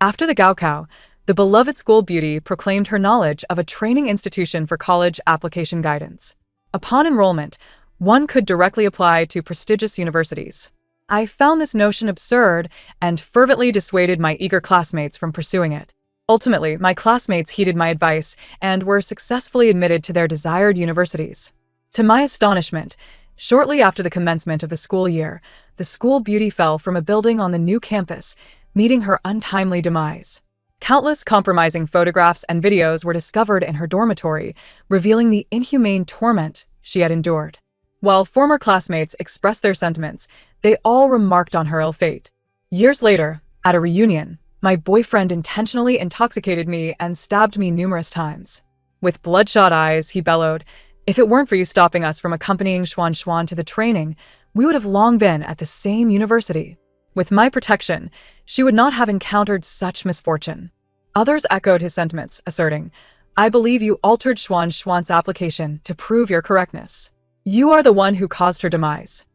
After the Gaokao, the beloved school beauty proclaimed her knowledge of a training institution for college application guidance. Upon enrollment, one could directly apply to prestigious universities. I found this notion absurd and fervently dissuaded my eager classmates from pursuing it. Ultimately, my classmates heeded my advice and were successfully admitted to their desired universities. To my astonishment, shortly after the commencement of the school year, the school beauty fell from a building on the new campus, meeting her untimely demise. Countless compromising photographs and videos were discovered in her dormitory, revealing the inhumane torment she had endured. While former classmates expressed their sentiments, they all remarked on her ill fate. Years later, at a reunion, my boyfriend intentionally intoxicated me and stabbed me numerous times. With bloodshot eyes, he bellowed, "If it weren't for you stopping us from accompanying Xuan to the training, we would have long been at the same university. With my protection, she would not have encountered such misfortune." Others echoed his sentiments, asserting, "I believe you altered Xuan's application to prove your correctness. You are the one who caused her demise."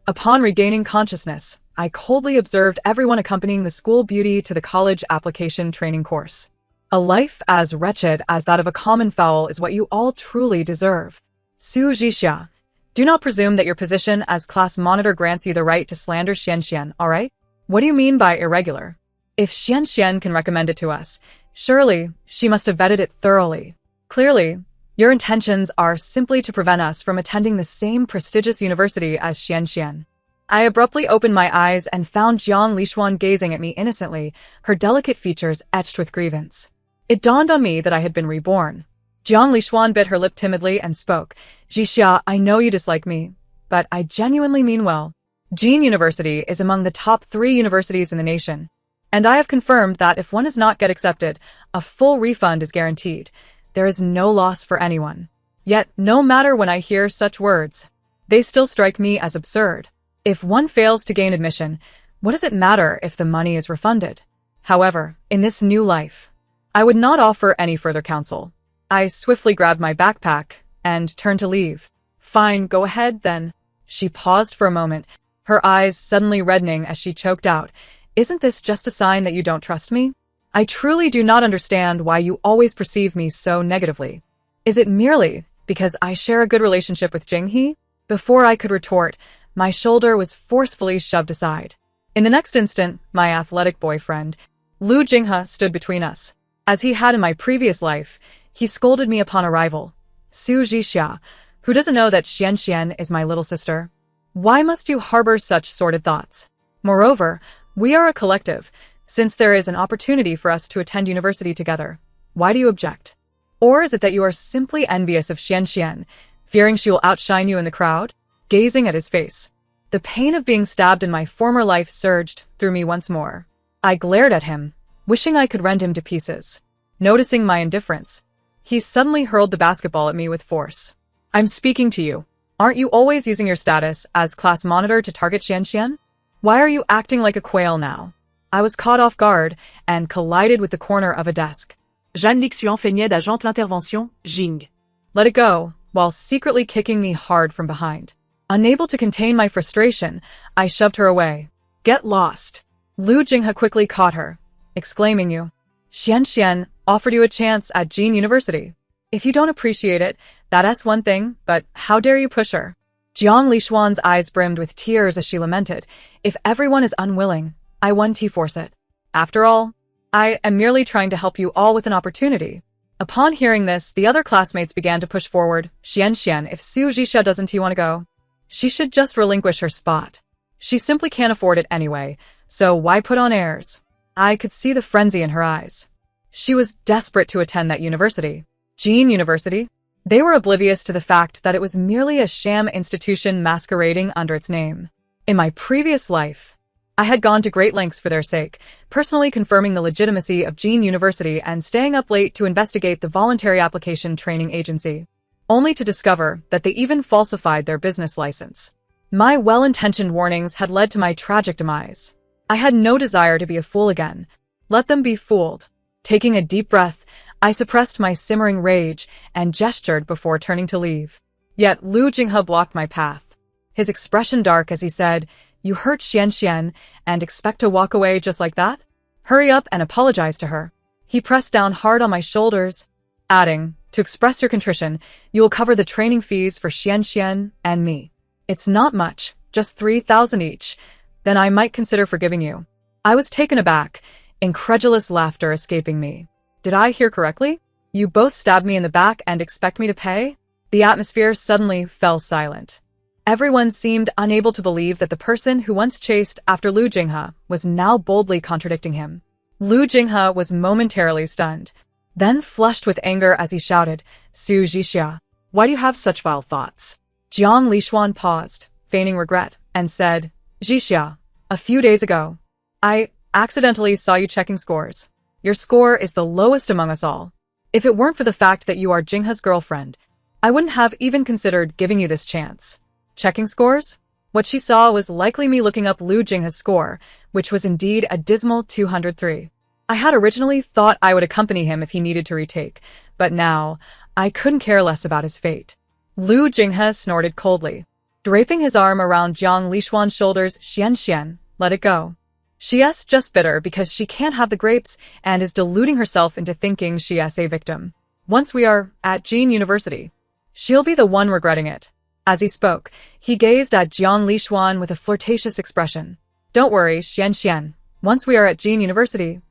Upon regaining consciousness, I coldly observed everyone accompanying the school beauty to the college application training course. A life as wretched as that of a common fowl is what you all truly deserve. Su Jixia, do not presume that your position as class monitor grants you the right to slander Xian, all right? What do you mean by irregular? If Xian can recommend it to us, surely she must have vetted it thoroughly. Clearly, your intentions are simply to prevent us from attending the same prestigious university as Xian. I abruptly opened my eyes and found Jiang Lixuan gazing at me innocently, her delicate features etched with grievance. It dawned on me that I had been reborn. Jiang Lixuan bit her lip timidly and spoke, "Jixia, I know you dislike me, but I genuinely mean well. Jin University is among the top 3 universities in the nation, and I have confirmed that if one does not get accepted, a full refund is guaranteed. There is no loss for anyone. Yet, no matter when I hear such words, they still strike me as absurd. If one fails to gain admission, what does it matter if the money is refunded? However, in this new life, I would not offer any further counsel." I swiftly grabbed my backpack and turned to leave. "Fine, go ahead then." She paused for a moment, her eyes suddenly reddening as she choked out, "Isn't this just a sign that you don't trust me? I truly do not understand why you always perceive me so negatively. Is it merely because I share a good relationship with Jinghe?" Before I could retort, my shoulder was forcefully shoved aside. In the next instant, my athletic boyfriend, Lu Jinghe, stood between us. As he had in my previous life, he scolded me upon arrival. "Su Jixia, who doesn't know that Xian is my little sister? Why must you harbor such sordid thoughts? Moreover, we are a collective. Since there is an opportunity for us to attend university together, why do you object? Or is it that you are simply envious of Xian, fearing she will outshine you in the crowd?" Gazing at his face, the pain of being stabbed in my former life surged through me once more. I glared at him, wishing I could rend him to pieces. Noticing my indifference, he suddenly hurled the basketball at me with force. "I'm speaking to you. Aren't you always using your status as class monitor to target Xian? Why are you acting like a quail now?" I was caught off guard and collided with the corner of a desk. Jeanne Lixuan feignait d'agent l'intervention, Jing. Let it go, while secretly kicking me hard from behind. Unable to contain my frustration, I shoved her away. "Get lost." Lu Jinghe quickly caught her, exclaiming, "You. Xian offered you a chance at Jin University. If you don't appreciate it, that's one thing, but how dare you push her?" Jiang Lixuan's eyes brimmed with tears as she lamented, "If everyone is unwilling, I won't force it. After all, I am merely trying to help you all with an opportunity." Upon hearing this, the other classmates began to push forward. "Xian, if Su Jixia doesn't want to go, she should just relinquish her spot. She simply can't afford it anyway, so why put on airs?" I could see the frenzy in her eyes. She was desperate to attend that university. Jin University? They were oblivious to the fact that it was merely a sham institution masquerading under its name. In my previous life, I had gone to great lengths for their sake, personally confirming the legitimacy of Jin University and staying up late to investigate the voluntary application training agency, only to discover that they even falsified their business license. My well-intentioned warnings had led to my tragic demise. I had no desire to be a fool again. Let them be fooled. Taking a deep breath, I suppressed my simmering rage and gestured before turning to leave. Yet Lu Jinghe blocked my path, his expression dark as he said, "You hurt Xian and expect to walk away just like that? Hurry up and apologize to her. He pressed down hard on my shoulders, adding, to express your contrition, you will cover the training fees for Xian and me. It's not much, just 3,000 each. Then I might consider forgiving you. I was taken aback, incredulous laughter escaping me. Did I hear correctly? You both stabbed me in the back and expect me to pay? The atmosphere suddenly fell silent. Everyone seemed unable to believe that the person who once chased after Lu Jinghe was now boldly contradicting him. Lu Jinghe was momentarily stunned, then flushed with anger as he shouted, Su Jixia, why do you have such vile thoughts? Jiang Lixuan paused, feigning regret, and said, Jixia, a few days ago, I accidentally saw you checking scores. Your score is the lowest among us all. If it weren't for the fact that you are Jinghe's girlfriend, I wouldn't have even considered giving you this chance. Checking scores? What she saw was likely me looking up Lu Jinghe's score, which was indeed a dismal 203. I had originally thought I would accompany him if he needed to retake, but now I couldn't care less about his fate. Lu Jinghe snorted coldly. Draping his arm around Jiang Lixuan's shoulders, Xian, let it go. She's just bitter because she can't have the grapes and is deluding herself into thinking she's a victim. Once we are at Jin University, she'll be the one regretting it. As he spoke, he gazed at Jiang Lixuan with a flirtatious expression. Don't worry, Xian. Once we are at Jin University,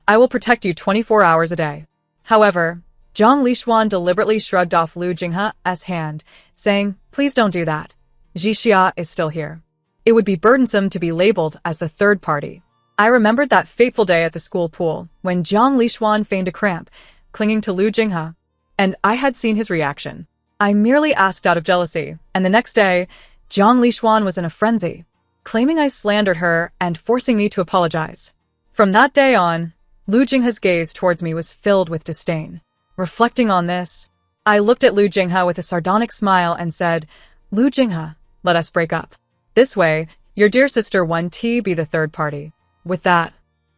I will protect you 24 hours a day. However, Jiang Lixuan deliberately shrugged off Lu Jinghe's hand, saying, please don't do that. Jixia is still here. It would be burdensome to be labeled as the third party. I remembered that fateful day at the school pool when Jiang Lixuan feigned a cramp, clinging to Lu Jinghe, and I had seen his reaction. I merely asked out of jealousy, and the next day, Jiang Lixuan was in a frenzy, claiming I slandered her and forcing me to apologize. From that day on, Lu Jinghe's gaze towards me was filled with disdain. Reflecting on this, I looked at Lu Jinghe with a sardonic smile and said, Lu Jinghe, let us break up. This way, your dear sister 1T be the third party. With that,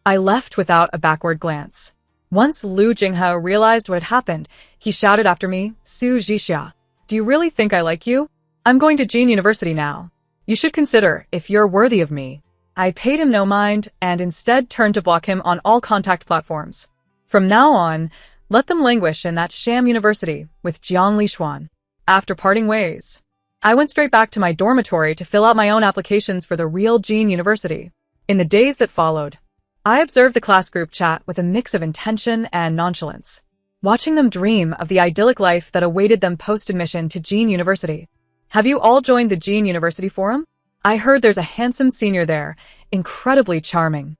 I left without a backward glance. Once Lu Jinghe realized what had happened, he shouted after me, Su Jixia, do you really think I like you? I'm going to Jin University now. You should consider if you're worthy of me. I paid him no mind and instead turned to block him on all contact platforms. From now on, let them languish in that sham university with Jiang Lixuan. After parting ways, I went straight back to my dormitory to fill out my own applications for the real Jin University. In the days that followed, I observed the class group chat with a mix of intention and nonchalance, watching them dream of the idyllic life that awaited them post-admission to Jin University. Have you all joined the Jin University forum? I heard there's a handsome senior there, incredibly charming.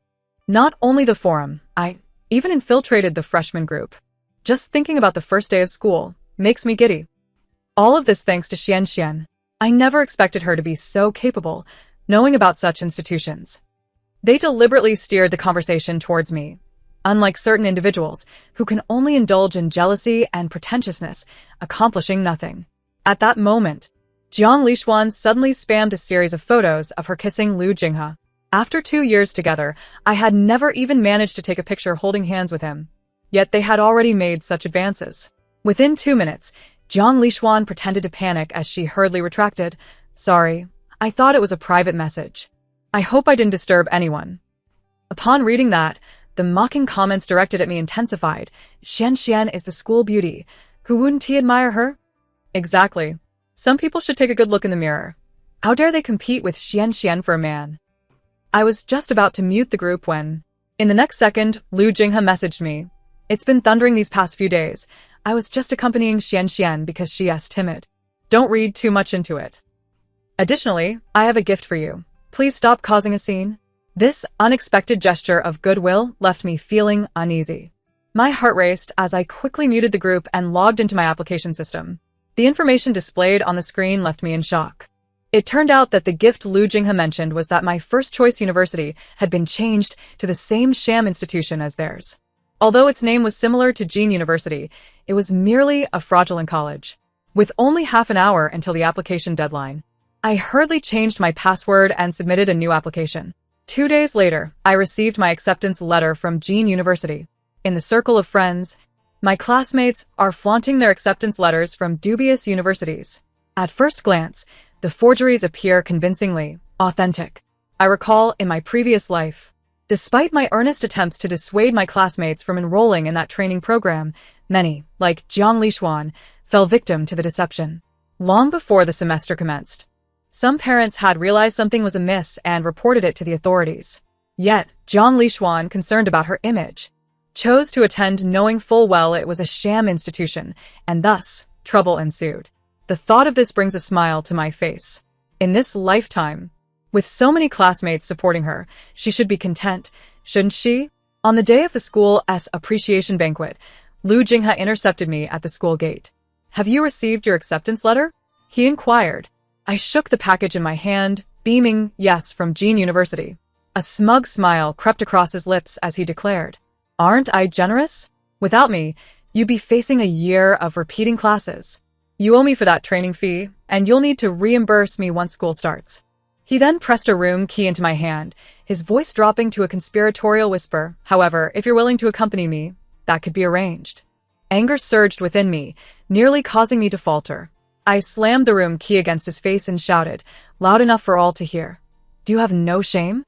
Not only the forum, I even infiltrated the freshman group. Just thinking about the first day of school makes me giddy. All of this thanks to Xian. I never expected her to be so capable, knowing about such institutions. They deliberately steered the conversation towards me, unlike certain individuals who can only indulge in jealousy and pretentiousness, accomplishing nothing. At that moment, Jiang Lixuan suddenly spammed a series of photos of her kissing Lu Jinghe. After 2 years together, I had never even managed to take a picture holding hands with him. Yet they had already made such advances. Within 2 minutes, Jiang Lixuan pretended to panic as she hurriedly retracted, Sorry, I thought it was a private message. I hope I didn't disturb anyone. Upon reading that, the mocking comments directed at me intensified. Xian is the school beauty. Who wouldn't he admire her? Exactly. Some people should take a good look in the mirror. How dare they compete with Xian for a man? I was just about to mute the group when, in the next second, Lu Jinghe messaged me. It's been thundering these past few days. I was just accompanying Xian because she is timid. Don't read too much into it. Additionally, I have a gift for you. Please stop causing a scene. This unexpected gesture of goodwill left me feeling uneasy. My heart raced as I quickly muted the group and logged into my application system. The information displayed on the screen left me in shock. It turned out that the gift Lu Jinghe mentioned was that my first-choice university had been changed to the same sham institution as theirs. Although its name was similar to Jin University, it was merely a fraudulent college. With only half an hour until the application deadline, I hurriedly changed my password and submitted a new application. 2 days later, I received my acceptance letter from Jin University. In the circle of friends, my classmates are flaunting their acceptance letters from dubious universities. At first glance, the forgeries appear convincingly authentic. I recall in my previous life, Despite my earnest attempts to dissuade my classmates from enrolling in that training program, many, like Jiang Lixuan, fell victim to the deception. Long before the semester commenced, some parents had realized something was amiss and reported it to the authorities. Yet, Jiang Lixuan, concerned about her image, chose to attend knowing full well it was a sham institution, and thus, trouble ensued. The thought of this brings a smile to my face. In this lifetime, with so many classmates supporting her, she should be content, shouldn't she? On the day of the school's appreciation banquet, Lu Jinghe intercepted me at the school gate. "Have you received your acceptance letter?" he inquired. I shook the package in my hand, beaming yes from Jin University. A smug smile crept across his lips as he declared, "Aren't I generous? Without me, you'd be facing a year of repeating classes. You owe me for that training fee, and you'll need to reimburse me once school starts." He then pressed a room key into my hand, his voice dropping to a conspiratorial whisper. "However, if you're willing to accompany me, that could be arranged." Anger surged within me, nearly causing me to falter. I slammed the room key against his face and shouted, loud enough for all to hear, "Do you have no shame?"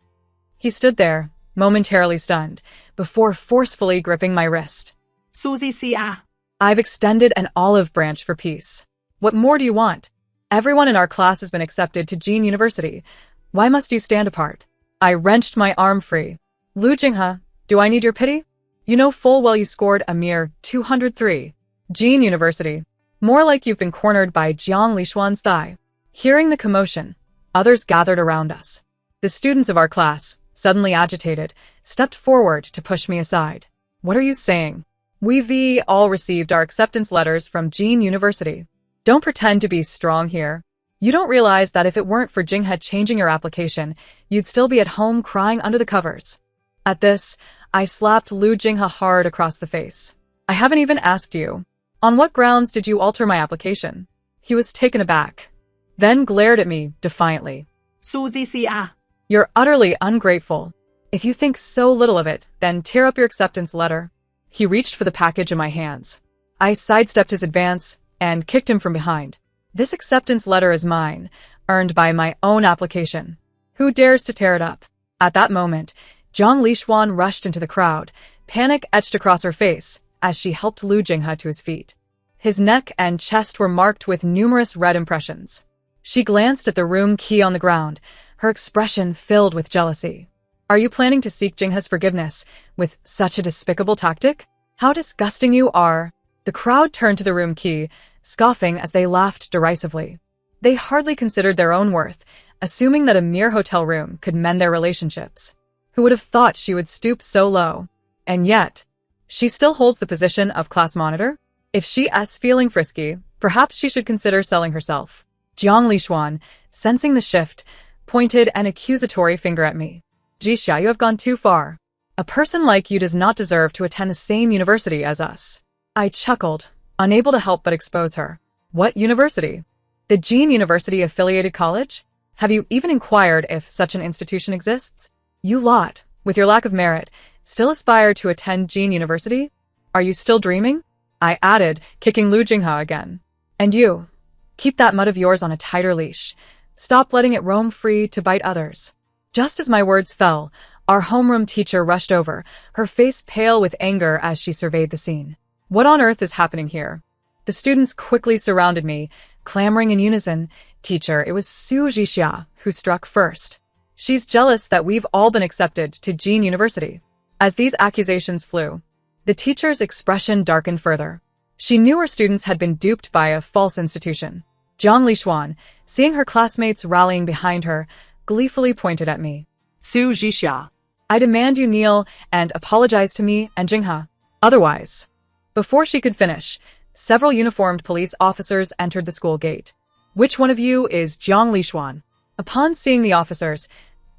He stood there, momentarily stunned, before forcefully gripping my wrist. Suzy Xia. "I've extended an olive branch for peace. What more do you want? Everyone in our class has been accepted to Jin University. Why must you stand apart?" I wrenched my arm free. "Lu Jinghe, do I need your pity? You know full well you scored a mere 203. Jin University. More like you've been cornered by Jiang Lixuan's thigh." Hearing the commotion, others gathered around us. The students of our class, suddenly agitated, stepped forward to push me aside. "What are you saying? We've all received our acceptance letters from Jin University. Don't pretend to be strong here. You don't realize that if it weren't for Jinghe changing your application, you'd still be at home crying under the covers." At this, I slapped Lu Jinghe hard across the face. "I haven't even asked you. On what grounds did you alter my application?" He was taken aback, then glared at me defiantly. Suzy Xia. "You're utterly ungrateful. If you think so little of it, then tear up your acceptance letter." He reached for the package in my hands. I sidestepped his advance and kicked him from behind. "This acceptance letter is mine, earned by my own application. Who dares to tear it up?" At that moment, Jiang Lixuan rushed into the crowd, panic etched across her face as she helped Lu Jinghe to his feet. His neck and chest were marked with numerous red impressions. She glanced at the room key on the ground, her expression filled with jealousy. "Are you planning to seek Jinghe's forgiveness with such a despicable tactic? How disgusting you are!" The crowd turned to the room key, scoffing as they laughed derisively. They hardly considered their own worth, assuming that a mere hotel room could mend their relationships. Who would have thought she would stoop so low? And yet, she still holds the position of class monitor? If she's feeling frisky, perhaps she should consider selling herself. Jiang Lixuan, sensing the shift, pointed an accusatory finger at me. "Jixia, you have gone too far. A person like you does not deserve to attend the same university as us." I chuckled, unable to help but expose her. "What university? The Jin University affiliated college? Have you even inquired if such an institution exists? You lot, with your lack of merit, still aspire to attend Jin University? Are you still dreaming?" I added, kicking Lu Jinghe again. "And you, keep that mud of yours on a tighter leash. Stop letting it roam free to bite others." Just as my words fell, our homeroom teacher rushed over, her face pale with anger as she surveyed the scene. "What on earth is happening here?" The students quickly surrounded me, clamoring in unison. "Teacher, it was Su Jixia who struck first. She's jealous that we've all been accepted to Jin University." As these accusations flew, the teacher's expression darkened further. She knew her students had been duped by a false institution. Jiang Lixuan, seeing her classmates rallying behind her, gleefully pointed at me. Su Jixia. "I demand you kneel and apologize to me and Jinghe. Otherwise..." Before she could finish, several uniformed police officers entered the school gate. "Which one of you is Jiang Lixuan?" Upon seeing the officers,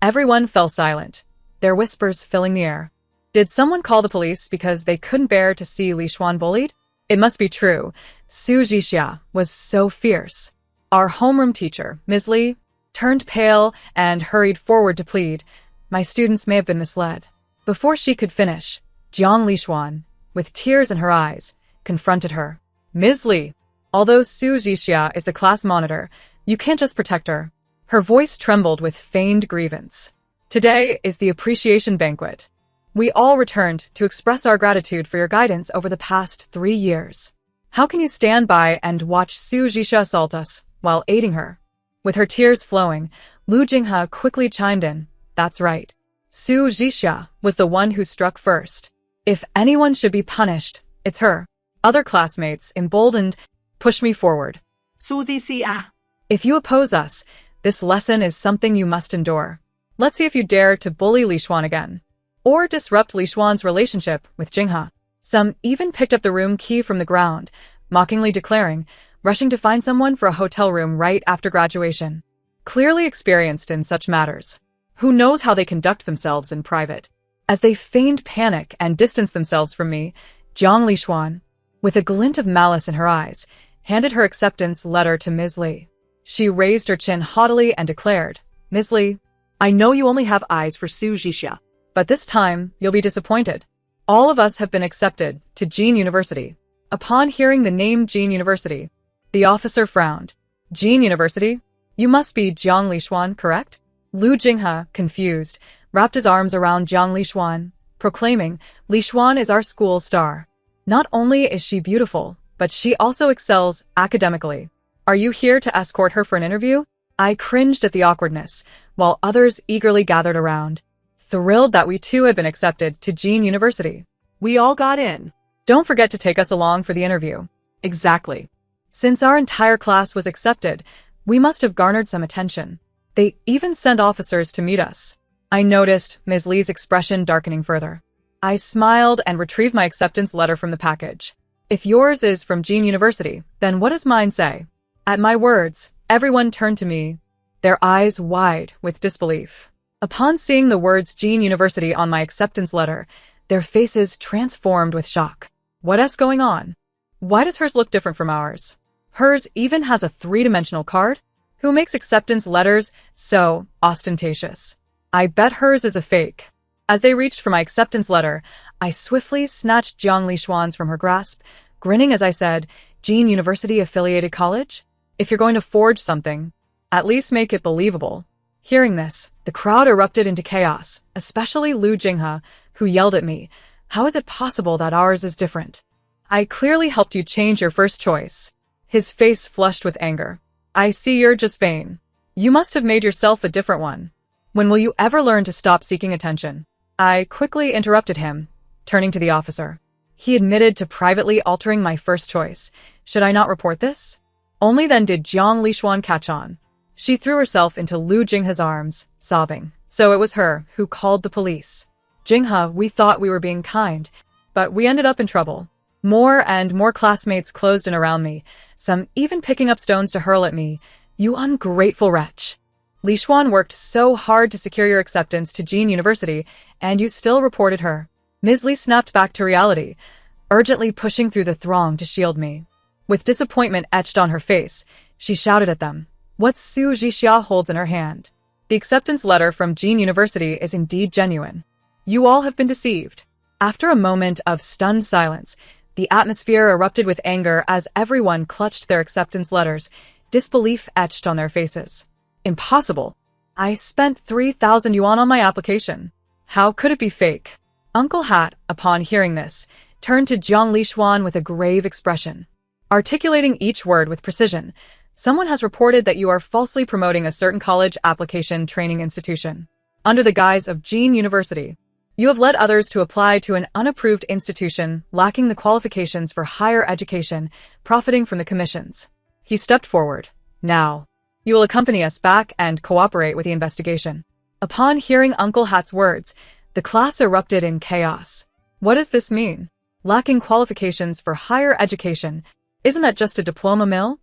everyone fell silent, their whispers filling the air. Did someone call the police because they couldn't bear to see Lixuan bullied? It must be true. Su Jixia was so fierce. Our homeroom teacher, Ms. Li, turned pale and hurried forward to plead. "My students may have been misled." Before she could finish, Jiang Lixuan, with tears in her eyes, confronted her. "Ms. Li, although Su Jixia is the class monitor, you can't just protect her." Her voice trembled with feigned grievance. Today is the appreciation banquet. We all returned to express our gratitude for your guidance over the past 3 years. How can you stand by and watch Su Jixia assault us while aiding her? With her tears flowing, Lu Jinghe quickly chimed in. That's right. Su Jixia was the one who struck first. If anyone should be punished, it's her. Other classmates, emboldened, pushed me forward. Su Jixia. If you oppose us, this lesson is something you must endure. Let's see if you dare to bully Li Xuan again. Or disrupt Li Xuan's relationship with Jinghe. Some even picked up the room key from the ground, mockingly declaring, rushing to find someone for a hotel room right after graduation. Clearly experienced in such matters. Who knows how they conduct themselves in private? As they feigned panic and distanced themselves from me, Jiang Li Xuan, with a glint of malice in her eyes, handed her acceptance letter to Ms. Li. She raised her chin haughtily and declared, Ms. Li, I know you only have eyes for Su Jixia, but this time you'll be disappointed. All of us have been accepted to Jin University. Upon hearing the name Jin University, the officer frowned. Jin University? You must be Jiang Li Xuan, correct? Lu Jinghe, confused, wrapped his arms around Jiang Li Xuan, proclaiming, Li Xuan is our school star. Not only is she beautiful, but she also excels academically. Are you here to escort her for an interview? I cringed at the awkwardness, while others eagerly gathered around, thrilled that we too had been accepted to Jin University. We all got in. Don't forget to take us along for the interview. Exactly. Since our entire class was accepted, we must have garnered some attention. They even sent officers to meet us. I noticed Ms. Li's expression darkening further. I smiled and retrieved my acceptance letter from the package. If yours is from Jin University, then what does mine say? At my words, everyone turned to me, their eyes wide with disbelief. Upon seeing the words Jin University on my acceptance letter, their faces transformed with shock. What's going on? Why does hers look different from ours? Hers even has a 3-dimensional card? Who makes acceptance letters so ostentatious? I bet hers is a fake. As they reached for my acceptance letter, I swiftly snatched Jiang Li Xuan's from her grasp, grinning as I said, Jin University affiliated college? If you're going to forge something, at least make it believable. Hearing this, the crowd erupted into chaos, especially Lu Jinghe, who yelled at me, how is it possible that ours is different? I clearly helped you change your first choice. His face flushed with anger. I see you're just vain. You must have made yourself a different one. When will you ever learn to stop seeking attention? I quickly interrupted him, turning to the officer. He admitted to privately altering my first choice. Should I not report this? Only then did Jiang Li Xuan catch on. She threw herself into Lu Jinghe's arms, sobbing. So it was her who called the police. Jinghe, we thought we were being kind, but we ended up in trouble. More and more classmates closed in around me, some even picking up stones to hurl at me. You ungrateful wretch. Li Xuan worked so hard to secure your acceptance to Jin University, and you still reported her. Ms. Li snapped back to reality, urgently pushing through the throng to shield me. With disappointment etched on her face, she shouted at them. What Su Jixia holds in her hand. The acceptance letter from Jin University is indeed genuine. You all have been deceived. After a moment of stunned silence, the atmosphere erupted with anger as everyone clutched their acceptance letters, disbelief etched on their faces. Impossible. I spent 3,000 yuan on my application. How could it be fake? Uncle Hat, upon hearing this, turned to Jiang Li Xuan with a grave expression. Articulating each word with precision, someone has reported that you are falsely promoting a certain college application training institution. Under the guise of Jin University, you have led others to apply to an unapproved institution lacking the qualifications for higher education, profiting from the commissions. He stepped forward. Now, you will accompany us back and cooperate with the investigation. Upon hearing Uncle Hat's words, the class erupted in chaos. What does this mean? Lacking qualifications for higher education, isn't that just a diploma mill?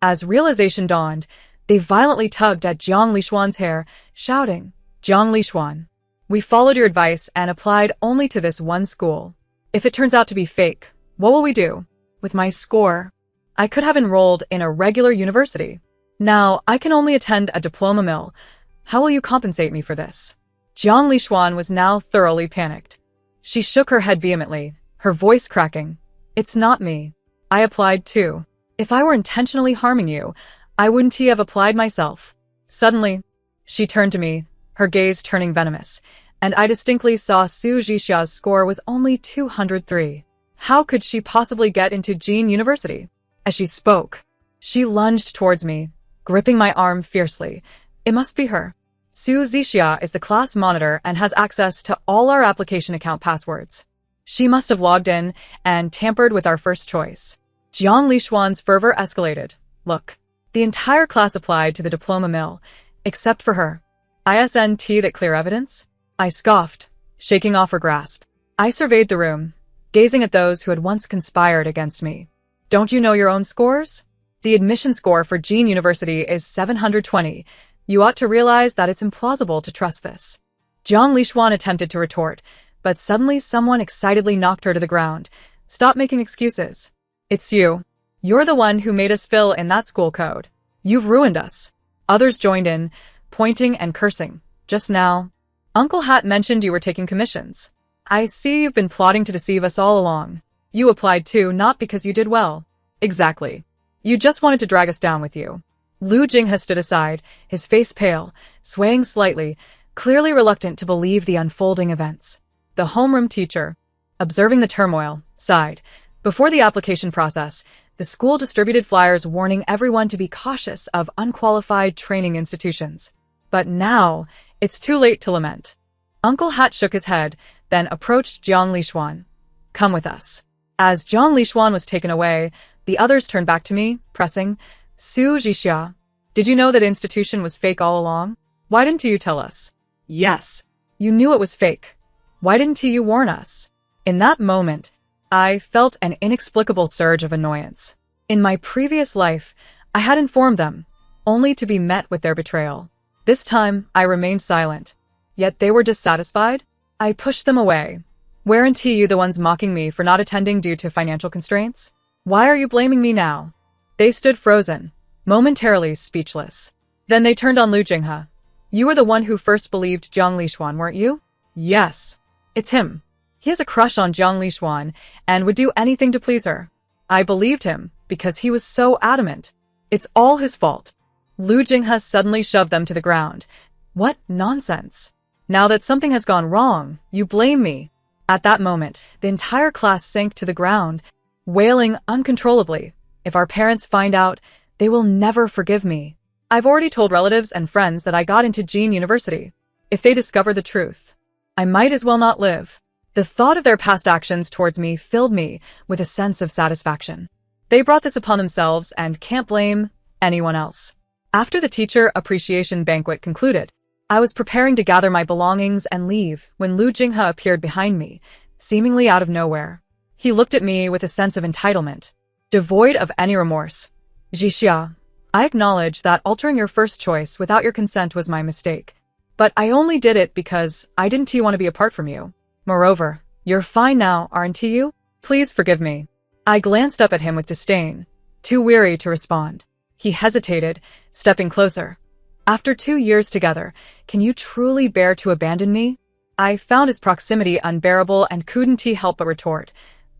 As realization dawned, they violently tugged at Jiang Li Xuan's hair, shouting, Jiang Li Xuan, we followed your advice and applied only to this one school. If it turns out to be fake, what will we do? With my score, I could have enrolled in a regular university. Now, I can only attend a diploma mill. How will you compensate me for this? Jiang Li Xuan was now thoroughly panicked. She shook her head vehemently, her voice cracking. It's not me. I applied too. If I were intentionally harming you, I wouldn't have applied myself. Suddenly, she turned to me, her gaze turning venomous, and I distinctly saw Su Jixia's score was only 203. How could she possibly get into Jin University? As she spoke, she lunged towards me, gripping my arm fiercely. It must be her. Su Zixia is the class monitor and has access to all our application account passwords. She must have logged in and tampered with our first choice. Jiang Lishuan's fervor escalated. Look, the entire class applied to the diploma mill, except for her. ISNT that clear evidence? I scoffed, shaking off her grasp. I surveyed the room, gazing at those who had once conspired against me. Don't you know your own scores? The admission score for Jin University is 720. You ought to realize that it's implausible to trust this. Jiang Lishuan attempted to retort, but suddenly someone excitedly knocked her to the ground. Stop making excuses. It's you. You're the one who made us fill in that school code. You've ruined us. Others joined in, pointing and cursing. Just now, Uncle Hat mentioned you were taking commissions. I see you've been plotting to deceive us all along. You applied too, not because you did well. Exactly. You just wanted to drag us down with you. Lu Jinghe stood aside, his face pale, swaying slightly, clearly reluctant to believe the unfolding events. The homeroom teacher, observing the turmoil, sighed. Before the application process, the school distributed flyers warning everyone to be cautious of unqualified training institutions. But now, it's too late to lament. Uncle Hat shook his head, then approached Jiang Lishuan. Come with us. As Jiang Lishuan was taken away, the others turned back to me, pressing, Su Jixia, did you know that institution was fake all along? Why didn't you tell us? Yes. You knew it was fake. Why didn't you warn us? In that moment, I felt an inexplicable surge of annoyance. In my previous life, I had informed them, only to be met with their betrayal. This time, I remained silent. Yet they were dissatisfied. I pushed them away. Weren't you the ones mocking me for not attending due to financial constraints? Why are you blaming me now? They stood frozen, momentarily speechless. Then they turned on Lu Jinghe. You were the one who first believed Jiang Lishuan, weren't you? Yes. It's him. He has a crush on Jiang Lishuan and would do anything to please her. I believed him because he was so adamant. It's all his fault. Lu Jinghe suddenly shoved them to the ground. What nonsense. Now that something has gone wrong, you blame me. At that moment, the entire class sank to the ground, wailing uncontrollably. If our parents find out, they will never forgive me. I've already told relatives and friends that I got into Jin University. If they discover the truth, I might as well not live. The thought of their past actions towards me filled me with a sense of satisfaction. They brought this upon themselves and can't blame anyone else. After the teacher appreciation banquet concluded, I was preparing to gather my belongings and leave when Lu Jinghe appeared behind me, seemingly out of nowhere. He looked at me with a sense of entitlement, devoid of any remorse. Jixia, I acknowledge that altering your first choice without your consent was my mistake. But I only did it because I didn't want to be apart from you. Moreover, you're fine now, aren't you? Please forgive me. I glanced up at him with disdain, too weary to respond. He hesitated, stepping closer. After 2 years together, can you truly bear to abandon me? I found his proximity unbearable and couldn't help but retort.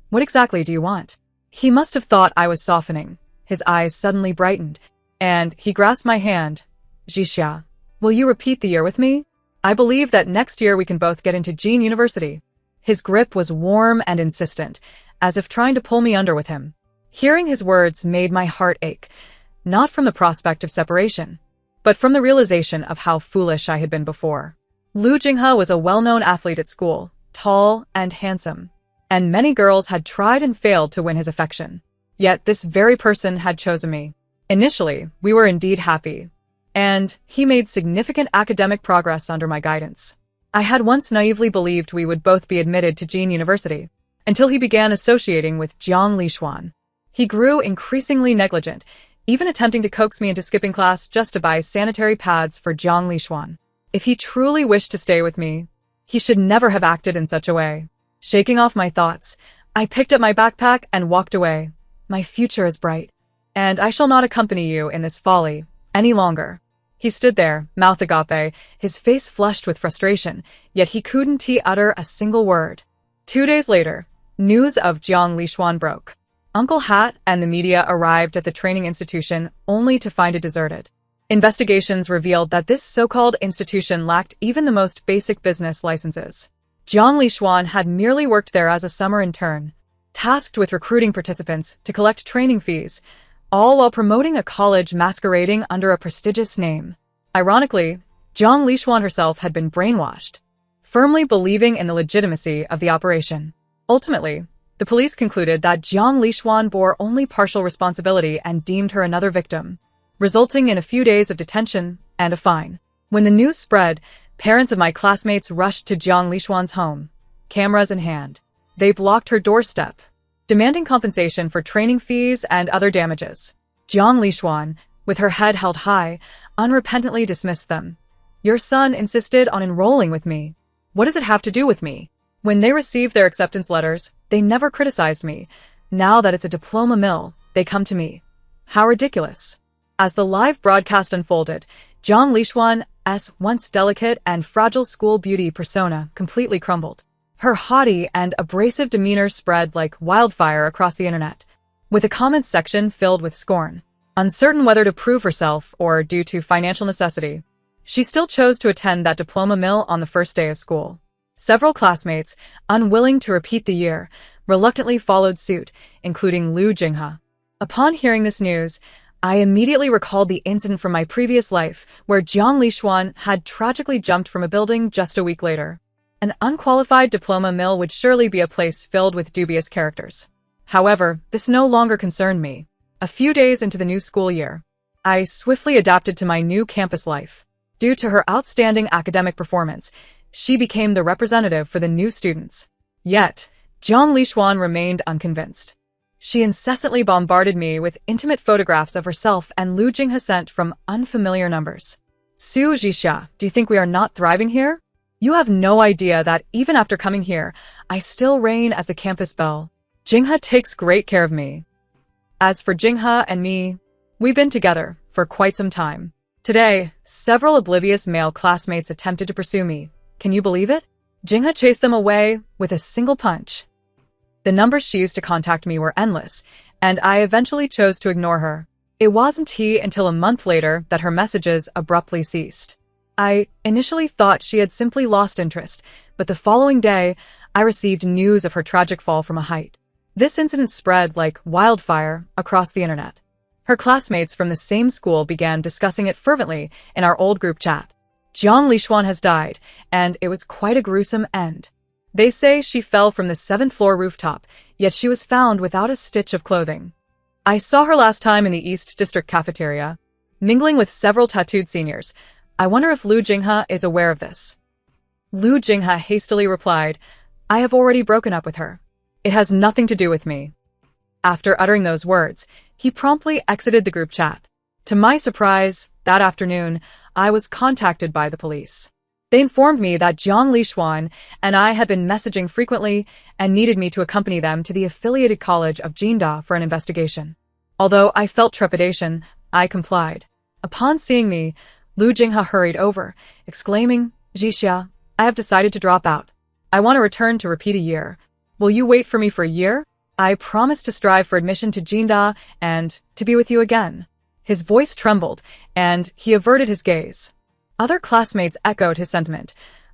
What exactly do you want? He must have thought I was softening. His eyes suddenly brightened, and he grasped my hand. Jixia, will you repeat the year with me? I believe that next year we can both get into Jin University. His grip was warm and insistent, as if trying to pull me under with him. Hearing his words made my heart ache, not from the prospect of separation, but from the realization of how foolish I had been before. Lu Jinghe was a well-known athlete at school, tall and handsome, and many girls had tried and failed to win his affection. Yet this very person had chosen me. Initially, we were indeed happy, and he made significant academic progress under my guidance. I had once naively believed we would both be admitted to Jin University, until he began associating with Jiang Lishuan. He grew increasingly negligent, even attempting to coax me into skipping class just to buy sanitary pads for Jiang Lishuan. If he truly wished to stay with me, he should never have acted in such a way. Shaking off my thoughts, I picked up my backpack and walked away. My future is bright, and I shall not accompany you in this folly any longer. He stood there, mouth agape, his face flushed with frustration, yet he couldn't utter a single word. 2 days later, news of Jiang Lishuan broke. Uncle Hat and the media arrived at the training institution only to find it deserted. Investigations revealed that this so-called institution lacked even the most basic business licenses. Jiang Lixuan had merely worked there as a summer intern, tasked with recruiting participants to collect training fees, all while promoting a college masquerading under a prestigious name. Ironically, Jiang Lixuan herself had been brainwashed, firmly believing in the legitimacy of the operation. Ultimately, the police concluded that Jiang Lixuan bore only partial responsibility and deemed her another victim, resulting in a few days of detention and a fine. When the news spread, parents of my classmates rushed to Jiang Lixuan's home, cameras in hand. They blocked her doorstep, demanding compensation for training fees and other damages. Jiang Lixuan, with her head held high, unrepentantly dismissed them. Your son insisted on enrolling with me. What does it have to do with me? When they received their acceptance letters, they never criticized me. Now that it's a diploma mill, they come to me. How ridiculous. As the live broadcast unfolded, Jiang Lixuan's once delicate and fragile school beauty persona completely crumbled. Her haughty and abrasive demeanor spread like wildfire across the internet, with a comments section filled with scorn. Uncertain whether to prove herself or due to financial necessity, she still chose to attend that diploma mill on the first day of school. Several classmates, unwilling to repeat the year, reluctantly followed suit, including Lu Jinghe. Upon hearing this news, I immediately recalled the incident from my previous life, where Jiang Lixuan had tragically jumped from a building just a week later. An unqualified diploma mill would surely be a place filled with dubious characters. However, this no longer concerned me. A few days into the new school year, I swiftly adapted to my new campus life. Due to her outstanding academic performance, she became the representative for the new students. Yet, Jiang Lixuan remained unconvinced. She incessantly bombarded me with intimate photographs of herself and Lu Jinghe sent from unfamiliar numbers. Su Zhixia, do you think we are not thriving here? You have no idea that even after coming here, I still reign as the campus belle. Jinghe takes great care of me. As for Jinghe and me, we've been together for quite some time. Today, several oblivious male classmates attempted to pursue me. Can you believe it? Jinghe chased them away with a single punch. The numbers she used to contact me were endless, and I eventually chose to ignore her. It wasn't until a month later that her messages abruptly ceased. I initially thought she had simply lost interest, but the following day, I received news of her tragic fall from a height. This incident spread like wildfire across the internet. Her classmates from the same school began discussing it fervently in our old group chat. Jiang Lixuan has died, and it was quite a gruesome end. They say she fell from the 7th floor rooftop, yet she was found without a stitch of clothing. I saw her last time in the East District cafeteria, mingling with several tattooed seniors. I wonder if Lu Jinghe is aware of this. Lu Jinghe hastily replied, I have already broken up with her. It has nothing to do with me. After uttering those words, he promptly exited the group chat. To my surprise, that afternoon, I was contacted by the police. They informed me that Jiang Lixuan and I had been messaging frequently and needed me to accompany them to the affiliated college of Jinda for an investigation. Although I felt trepidation, I complied. Upon seeing me, Lu Jinghe hurried over, exclaiming, Zhixia, I have decided to drop out. I want to return to repeat a year. Will you wait for me for a year? I promise to strive for admission to Jinda and to be with you again. His voice trembled, and he averted his gaze. Other classmates echoed his sentiment.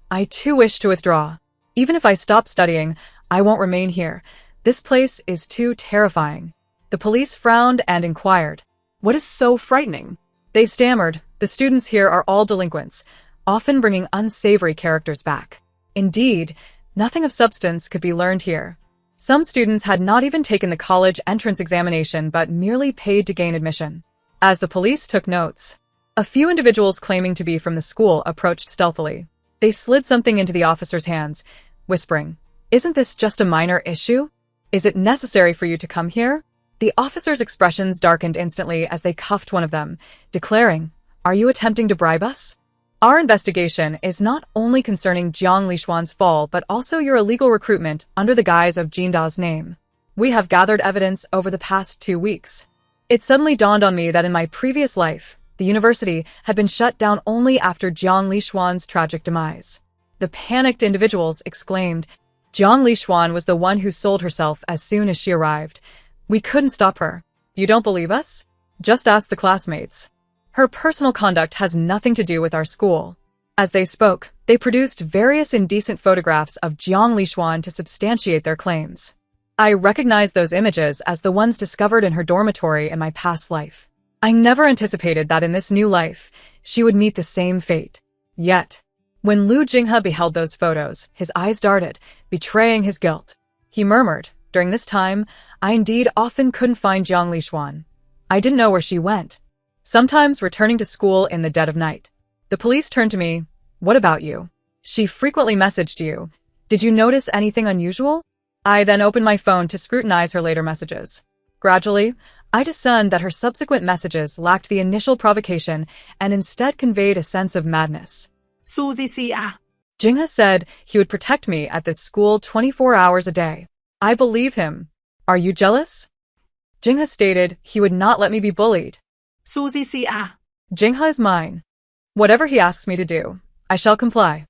I too wish to withdraw. Even if I stop studying, I won't remain here. This place is too terrifying. The police frowned and inquired, What is so frightening? They stammered, the students here are all delinquents, often bringing unsavory characters back. Indeed, nothing of substance could be learned here. Some students had not even taken the college entrance examination but merely paid to gain admission. As the police took notes, a few individuals claiming to be from the school approached stealthily. They slid something into the officer's hands, whispering, Isn't this just a minor issue? Is it necessary for you to come here? The officer's expressions darkened instantly as they cuffed one of them, declaring, Are you attempting to bribe us? Our investigation is not only concerning Jiang Lixuan's fall but also your illegal recruitment under the guise of Jinda's name. We have gathered evidence over the past 2 weeks. It suddenly dawned on me that in my previous life, the university had been shut down only after Jiang Lixuan's tragic demise. The panicked individuals exclaimed, Jiang Lixuan was the one who sold herself as soon as she arrived. We couldn't stop her. You don't believe us? Just ask the classmates. Her personal conduct has nothing to do with our school. As they spoke, they produced various indecent photographs of Jiang Lixuan to substantiate their claims. I recognized those images as the ones discovered in her dormitory in my past life. I never anticipated that in this new life, she would meet the same fate. Yet, when Lu Jinghe beheld those photos, his eyes darted, betraying his guilt. He murmured, "During this time, I indeed often couldn't find Jiang Lixuan. I didn't know where she went. Sometimes returning to school in the dead of night. The police turned to me. What about you? She frequently messaged you. Did you notice anything unusual?" I then opened my phone to scrutinize her later messages. Gradually, I discerned that her subsequent messages lacked the initial provocation and instead conveyed a sense of madness. Jinghe said he would protect me at this school 24 hours a day. I believe him. Are you jealous? Jinghe stated he would not let me be bullied. Jinghe is mine. Whatever he asks me to do, I shall comply.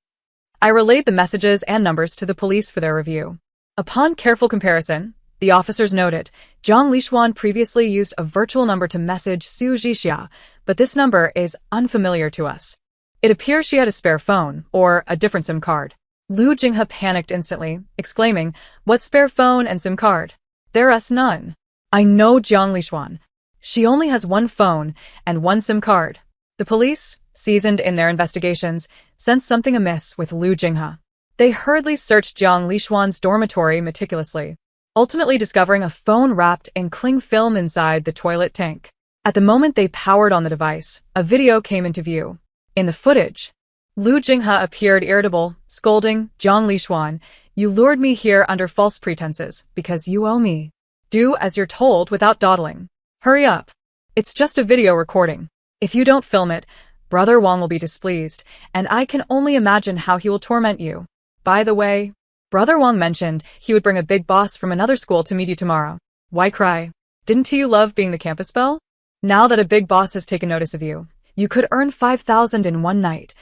I relayed the messages and numbers to the police for their review. Upon careful comparison, the officers noted Jiang Lixuan previously used a virtual number to message Su Jixia, but this number is unfamiliar to us. It appears she had a spare phone, or a different SIM card. Lu Jinghe panicked instantly, exclaiming, "What spare phone and SIM card? There's none. I know Jiang Lixuan. She only has one phone and one SIM card." The police, seasoned in their investigations, sensed something amiss with Lu Jinghe. They hurriedly searched Jiang Lixuan's dormitory meticulously, ultimately discovering a phone wrapped in cling film inside the toilet tank. At the moment they powered on the device, a video came into view. In the footage, Lu Jinghe appeared irritable, scolding Jiang Lixuan, "You lured me here under false pretenses because you owe me. Do as you're told without dawdling. Hurry up. It's just a video recording. If you don't film it, Brother Wang will be displeased, and I can only imagine how he will torment you. By the way, Brother Wang mentioned he would bring a big boss from another school to meet you tomorrow. Why cry? Didn't you love being the campus belle? Now that a big boss has taken notice of you, you could earn 5,000 in one night.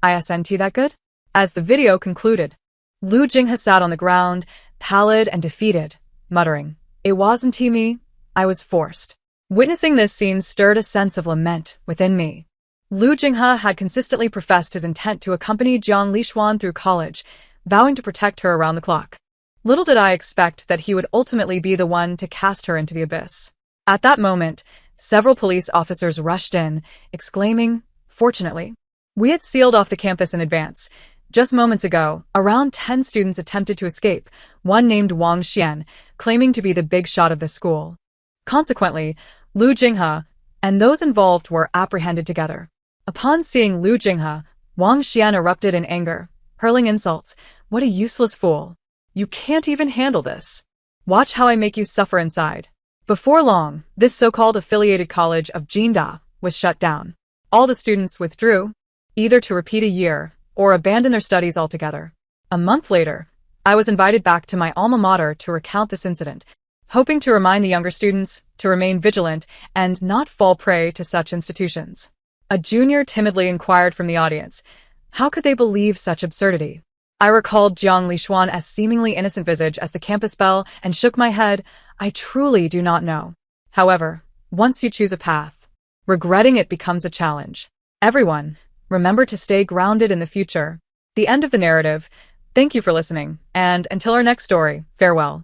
Isn't that good?" As the video concluded, Lu Jinghe sat on the ground, pallid and defeated, muttering, "It wasn't me, I was forced." Witnessing this scene stirred a sense of lament within me. Lu Jinghe had consistently professed his intent to accompany Jiang Lixuan through college, vowing to protect her around the clock. Little did I expect that he would ultimately be the one to cast her into the abyss. At that moment, several police officers rushed in, exclaiming, "Fortunately, we had sealed off the campus in advance. Just moments ago, around 10 students attempted to escape, one named Wang Xian, claiming to be the big shot of the school." Consequently, Lu Jinghe and those involved were apprehended together. Upon seeing Lu Jinghe, Wang Xian erupted in anger, hurling insults. "What a useless fool. You can't even handle this. Watch how I make you suffer inside." Before long, this so-called affiliated college of Jinda was shut down. All the students withdrew, either to repeat a year or abandon their studies altogether. A month later, I was invited back to my alma mater to recount this incident, hoping to remind the younger students to remain vigilant and not fall prey to such institutions. A junior timidly inquired from the audience, how could they believe such absurdity? I recalled Jiang Lixuan as seemingly innocent visage as the campus belle and shook my head. I truly do not know. However, once you choose a path, regretting it becomes a challenge. Everyone, remember to stay grounded in the future. The end of the narrative. Thank you for listening, and until our next story, farewell.